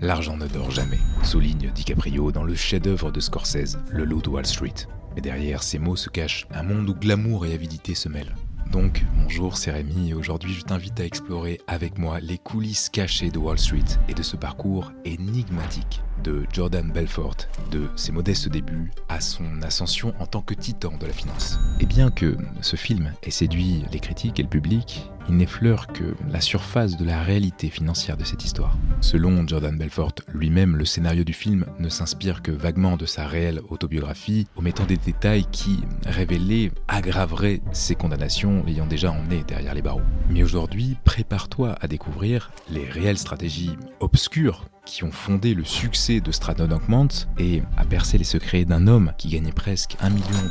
L'argent ne dort jamais, souligne DiCaprio dans le chef-d'œuvre de Scorsese, Le Loup de Wall Street. Mais derrière ces mots se cache un monde où glamour et avidité se mêlent. Donc, bonjour, c'est Rémi et aujourd'hui je t'invite à explorer avec moi les coulisses cachées de Wall Street et de ce parcours énigmatique de Jordan Belfort, de ses modestes débuts à son ascension en tant que titan de la finance. Et bien que ce film ait séduit les critiques et le public, il n'effleure que la surface de la réalité financière de cette histoire. Selon Jordan Belfort lui-même, le scénario du film ne s'inspire que vaguement de sa réelle autobiographie, omettant des détails qui, révélés, aggraveraient ses condamnations l'ayant déjà emmené derrière les barreaux. Mais aujourd'hui, prépare-toi à découvrir les réelles stratégies obscures qui ont fondé le succès de Stratton Oakmont et à percer les secrets d'un homme qui gagnait presque $1 million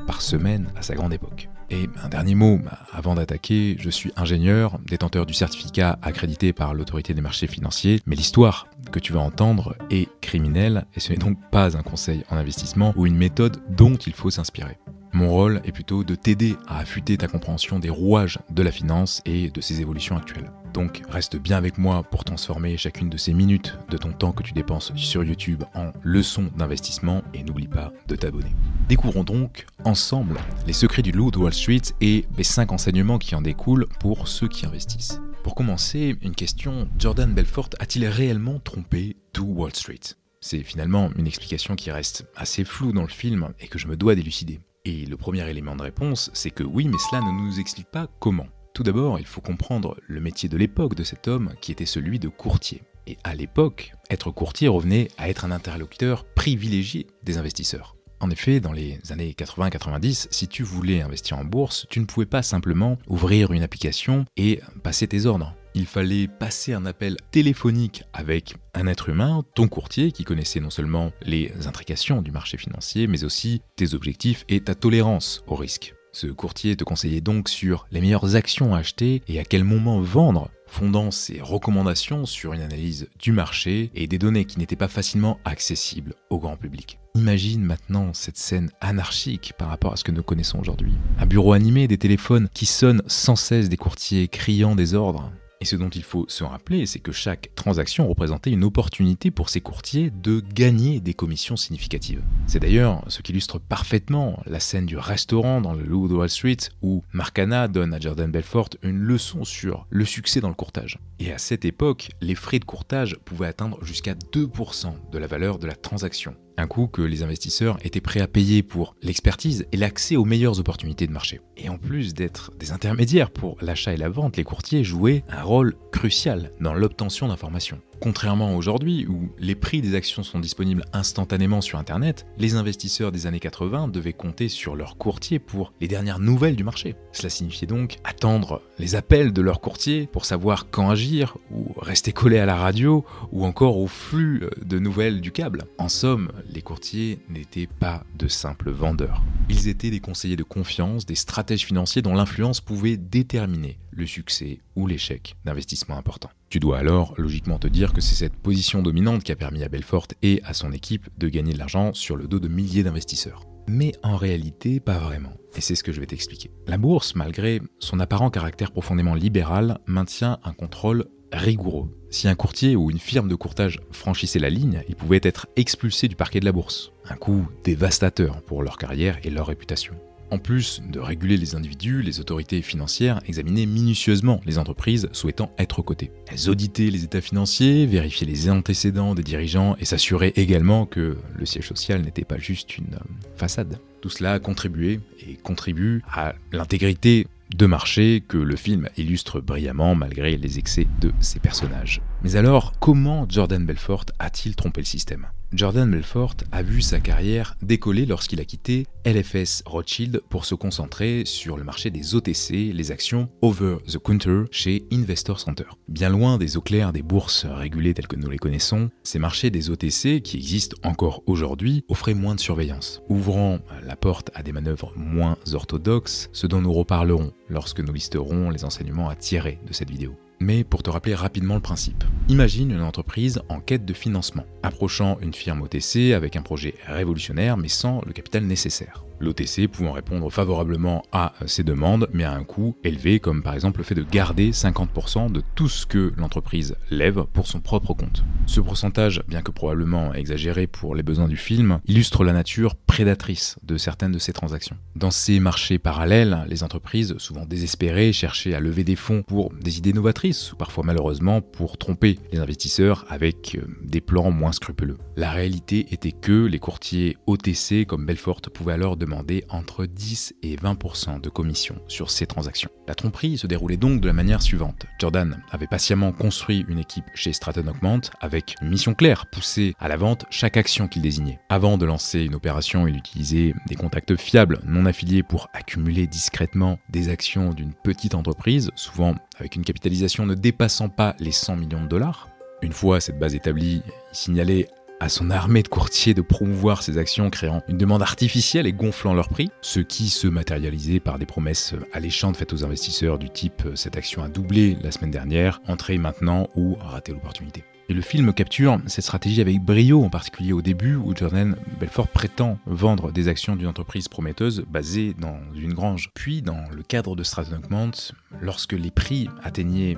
par semaine à sa grande époque. Et un dernier mot, avant d'attaquer, je suis ingénieur, détenteur du certificat accrédité par l'autorité des marchés financiers, mais l'histoire que tu vas entendre est criminelle et ce n'est donc pas un conseil en investissement ou une méthode dont il faut s'inspirer. Mon rôle est plutôt de t'aider à affûter ta compréhension des rouages de la finance et de ses évolutions actuelles. Donc reste bien avec moi pour transformer chacune de ces minutes de ton temps que tu dépenses sur YouTube en leçons d'investissement et n'oublie pas de t'abonner. Découvrons donc ensemble les secrets du loup de Wall Street et les 5 enseignements qui en découlent pour ceux qui investissent. Pour commencer, une question, Jordan Belfort a-t-il réellement trompé tout Wall Street ? C'est finalement une explication qui reste assez floue dans le film et que je me dois d'élucider. Et le premier élément de réponse, c'est que oui, mais cela ne nous explique pas comment. Tout d'abord, il faut comprendre le métier de l'époque de cet homme qui était celui de courtier. Et à l'époque, être courtier revenait à être un interlocuteur privilégié des investisseurs. En effet, dans les années 80-90, si tu voulais investir en bourse, tu ne pouvais pas simplement ouvrir une application et passer tes ordres. Il fallait passer un appel téléphonique avec un être humain, ton courtier, qui connaissait non seulement les intrications du marché financier, mais aussi tes objectifs et ta tolérance au risque. Ce courtier te conseillait donc sur les meilleures actions à acheter et à quel moment vendre, fondant ses recommandations sur une analyse du marché et des données qui n'étaient pas facilement accessibles au grand public. Imagine maintenant cette scène anarchique par rapport à ce que nous connaissons aujourd'hui. Un bureau animé, des téléphones qui sonnent sans cesse, des courtiers criant des ordres. Et ce dont il faut se rappeler, c'est que chaque transaction représentait une opportunité pour ces courtiers de gagner des commissions significatives. C'est d'ailleurs ce qu'illustre parfaitement la scène du restaurant dans Le Loup de Wall Street où Mark Hanna donne à Jordan Belfort une leçon sur le succès dans le courtage. Et à cette époque, les frais de courtage pouvaient atteindre jusqu'à 2% de la valeur de la transaction. Un coût que les investisseurs étaient prêts à payer pour l'expertise et l'accès aux meilleures opportunités de marché. Et en plus d'être des intermédiaires pour l'achat et la vente, les courtiers jouaient un rôle crucial dans l'obtention d'informations. Contrairement à aujourd'hui, où les prix des actions sont disponibles instantanément sur Internet, les investisseurs des années 80 devaient compter sur leur courtier pour les dernières nouvelles du marché. Cela signifiait donc attendre les appels de leur courtier pour savoir quand agir, ou rester collé à la radio, ou encore au flux de nouvelles du câble. En somme, les courtiers n'étaient pas de simples vendeurs. Ils étaient des conseillers de confiance, des stratèges financiers dont l'influence pouvait déterminer le succès ou l'échec d'investissements importants. Tu dois alors logiquement te dire que c'est cette position dominante qui a permis à Belfort et à son équipe de gagner de l'argent sur le dos de milliers d'investisseurs. Mais en réalité, pas vraiment. Et c'est ce que je vais t'expliquer. La bourse, malgré son apparent caractère profondément libéral, maintient un contrôle rigoureux. Si un courtier ou une firme de courtage franchissait la ligne, ils pouvaient être expulsés du parquet de la bourse. Un coup dévastateur pour leur carrière et leur réputation. En plus de réguler les individus, les autorités financières examinaient minutieusement les entreprises souhaitant être cotées. Elles auditaient les états financiers, vérifiaient les antécédents des dirigeants et s'assuraient également que le siège social n'était pas juste une façade. Tout cela a contribué et contribue à l'intégrité de marché que le film illustre brillamment malgré les excès de ses personnages. Mais alors, comment Jordan Belfort a-t-il trompé le système ? Jordan Belfort a vu sa carrière décoller lorsqu'il a quitté LFS Rothschild pour se concentrer sur le marché des OTC, les actions over the counter chez Investor Center. Bien loin des eaux claires des bourses régulées telles que nous les connaissons, ces marchés des OTC, qui existent encore aujourd'hui, offraient moins de surveillance, ouvrant la porte à des manœuvres moins orthodoxes, ce dont nous reparlerons lorsque nous listerons les enseignements à tirer de cette vidéo. Mais pour te rappeler rapidement le principe, imagine une entreprise en quête de financement, approchant une firme OTC avec un projet révolutionnaire mais sans le capital nécessaire. L'OTC pouvant répondre favorablement à ces demandes, mais à un coût élevé, comme par exemple le fait de garder 50% de tout ce que l'entreprise lève pour son propre compte. Ce pourcentage, bien que probablement exagéré pour les besoins du film, illustre la nature prédatrice de certaines de ces transactions. Dans ces marchés parallèles, les entreprises, souvent désespérées, cherchaient à lever des fonds pour des idées novatrices, ou parfois malheureusement pour tromper les investisseurs avec des plans moins scrupuleux. La réalité était que les courtiers OTC comme Belfort pouvaient alors demander entre 10 et 20% de commission sur ces transactions. La tromperie se déroulait donc de la manière suivante. Jordan avait patiemment construit une équipe chez Stratton Oakmont avec une mission claire, pousser à la vente chaque action qu'il désignait. Avant de lancer une opération, il utilisait des contacts fiables, non affiliés pour accumuler discrètement des actions d'une petite entreprise, souvent avec une capitalisation ne dépassant pas les 100 millions de dollars. Une fois cette base établie, il signalait à son armée de courtiers de promouvoir ces actions, créant une demande artificielle et gonflant leur prix, ce qui se matérialisait par des promesses alléchantes faites aux investisseurs du type « cette action a doublé la semaine dernière, entrez maintenant ou ratez l'opportunité ». Et le film capture cette stratégie avec brio, en particulier au début où Jordan Belfort prétend vendre des actions d'une entreprise prometteuse basée dans une grange. Puis, dans le cadre de Stratton Oakmont, lorsque les prix atteignaient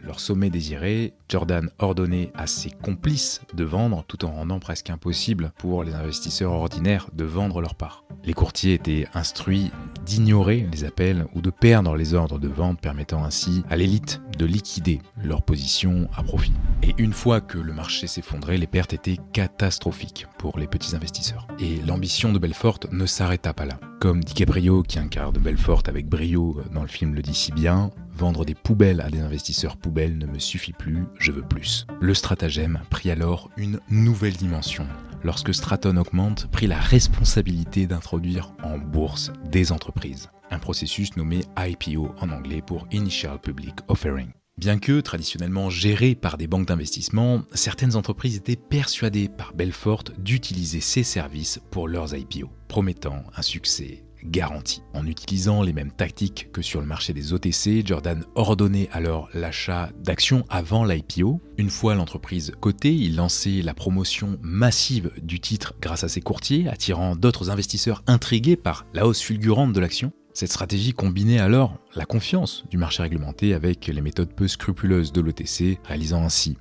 leur sommet désiré, Jordan ordonnait à ses complices de vendre tout en rendant presque impossible pour les investisseurs ordinaires de vendre leur part. Les courtiers étaient instruits d'ignorer les appels ou de perdre les ordres de vente, permettant ainsi à l'élite de liquider leur position à profit. Et une fois que le marché s'effondrait, les pertes étaient catastrophiques pour les petits investisseurs. Et l'ambition de Belfort ne s'arrêta pas là. Comme DiCaprio, qui incarne Belfort avec brio dans le film le dit si bien, vendre des poubelles à des investisseurs poubelles ne me suffit plus, je veux plus. Le stratagème prit alors une nouvelle dimension lorsque Stratton Oakmont prit la responsabilité d'introduire en bourse des entreprises. Un processus nommé IPO en anglais pour Initial Public Offering. Bien que traditionnellement gérées par des banques d'investissement, certaines entreprises étaient persuadées par Belfort d'utiliser ces services pour leurs IPO, promettant un succès garanti. En utilisant les mêmes tactiques que sur le marché des OTC, Jordan ordonnait alors l'achat d'actions avant l'IPO. Une fois l'entreprise cotée, il lançait la promotion massive du titre grâce à ses courtiers, attirant d'autres investisseurs intrigués par la hausse fulgurante de l'action. Cette stratégie combinait alors la confiance du marché réglementé avec les méthodes peu scrupuleuses de l'OTC, réalisant ainsi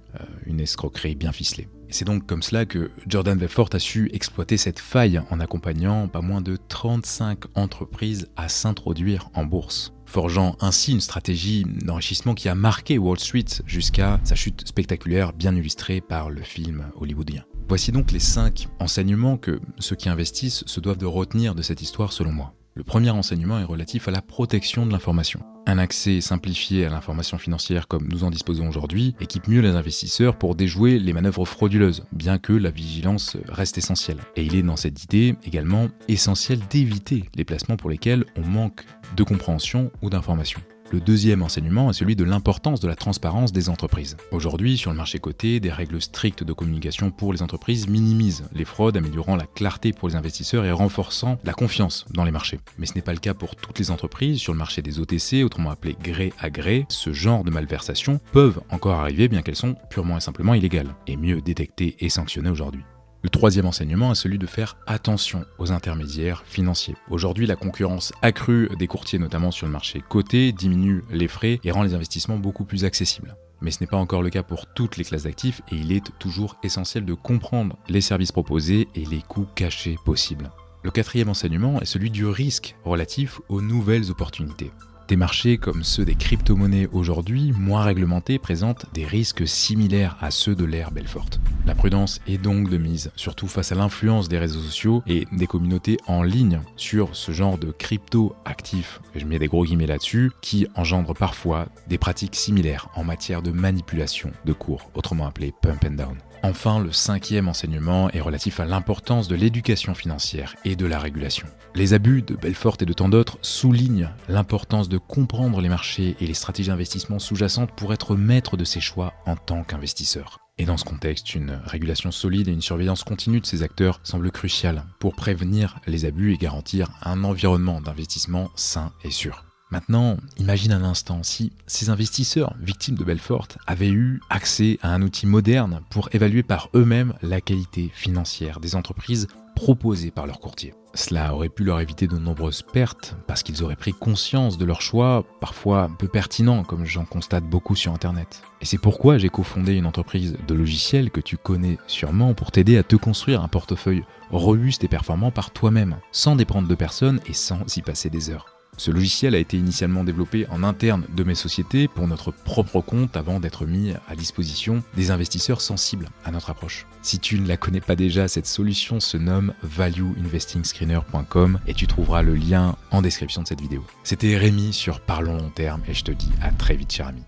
une escroquerie bien ficelée. Et c'est donc comme cela que Jordan Belfort a su exploiter cette faille en accompagnant pas moins de 35 entreprises à s'introduire en bourse, forgeant ainsi une stratégie d'enrichissement qui a marqué Wall Street jusqu'à sa chute spectaculaire bien illustrée par le film hollywoodien. Voici donc les 5 enseignements que ceux qui investissent se doivent de retenir de cette histoire selon moi. Le premier enseignement est relatif à la protection de l'information. Un accès simplifié à l'information financière comme nous en disposons aujourd'hui équipe mieux les investisseurs pour déjouer les manœuvres frauduleuses, bien que la vigilance reste essentielle. Et il est dans cette idée également essentiel d'éviter les placements pour lesquels on manque de compréhension ou d'information. Le deuxième enseignement est celui de l'importance de la transparence des entreprises. Aujourd'hui, sur le marché coté, des règles strictes de communication pour les entreprises minimisent les fraudes, améliorant la clarté pour les investisseurs et renforçant la confiance dans les marchés. Mais ce n'est pas le cas pour toutes les entreprises. Sur le marché des OTC, autrement appelé gré à gré, ce genre de malversations peuvent encore arriver bien qu'elles sont purement et simplement illégales, et mieux détectées et sanctionnées aujourd'hui. Le troisième enseignement est celui de faire attention aux intermédiaires financiers. Aujourd'hui, la concurrence accrue des courtiers, notamment sur le marché coté, diminue les frais et rend les investissements beaucoup plus accessibles. Mais ce n'est pas encore le cas pour toutes les classes d'actifs et il est toujours essentiel de comprendre les services proposés et les coûts cachés possibles. Le quatrième enseignement est celui du risque relatif aux nouvelles opportunités. Des marchés comme ceux des crypto-monnaies aujourd'hui, moins réglementés, présentent des risques similaires à ceux de l'ère Belfort. La prudence est donc de mise, surtout face à l'influence des réseaux sociaux et des communautés en ligne sur ce genre de crypto-actifs, et je mets des gros guillemets là-dessus, qui engendrent parfois des pratiques similaires en matière de manipulation de cours, autrement appelé pump and down. Enfin, le cinquième enseignement est relatif à l'importance de l'éducation financière et de la régulation. Les abus de Belfort et de tant d'autres soulignent l'importance de comprendre les marchés et les stratégies d'investissement sous-jacentes pour être maître de ses choix en tant qu'investisseur. Et dans ce contexte, une régulation solide et une surveillance continue de ces acteurs semblent cruciales pour prévenir les abus et garantir un environnement d'investissement sain et sûr. Maintenant, imagine un instant si ces investisseurs victimes de Belfort avaient eu accès à un outil moderne pour évaluer par eux-mêmes la qualité financière des entreprises proposées par leurs courtiers. Cela aurait pu leur éviter de nombreuses pertes parce qu'ils auraient pris conscience de leurs choix, parfois peu pertinents comme j'en constate beaucoup sur Internet. Et c'est pourquoi j'ai cofondé une entreprise de logiciels que tu connais sûrement pour t'aider à te construire un portefeuille robuste et performant par toi-même, sans dépendre de personne et sans y passer des heures. Ce logiciel a été initialement développé en interne de mes sociétés pour notre propre compte avant d'être mis à disposition des investisseurs sensibles à notre approche. Si tu ne la connais pas déjà, cette solution se nomme valueinvestingscreener.com et tu trouveras le lien en description de cette vidéo. C'était Rémi sur Parlons Long Terme et je te dis à très vite, cher ami.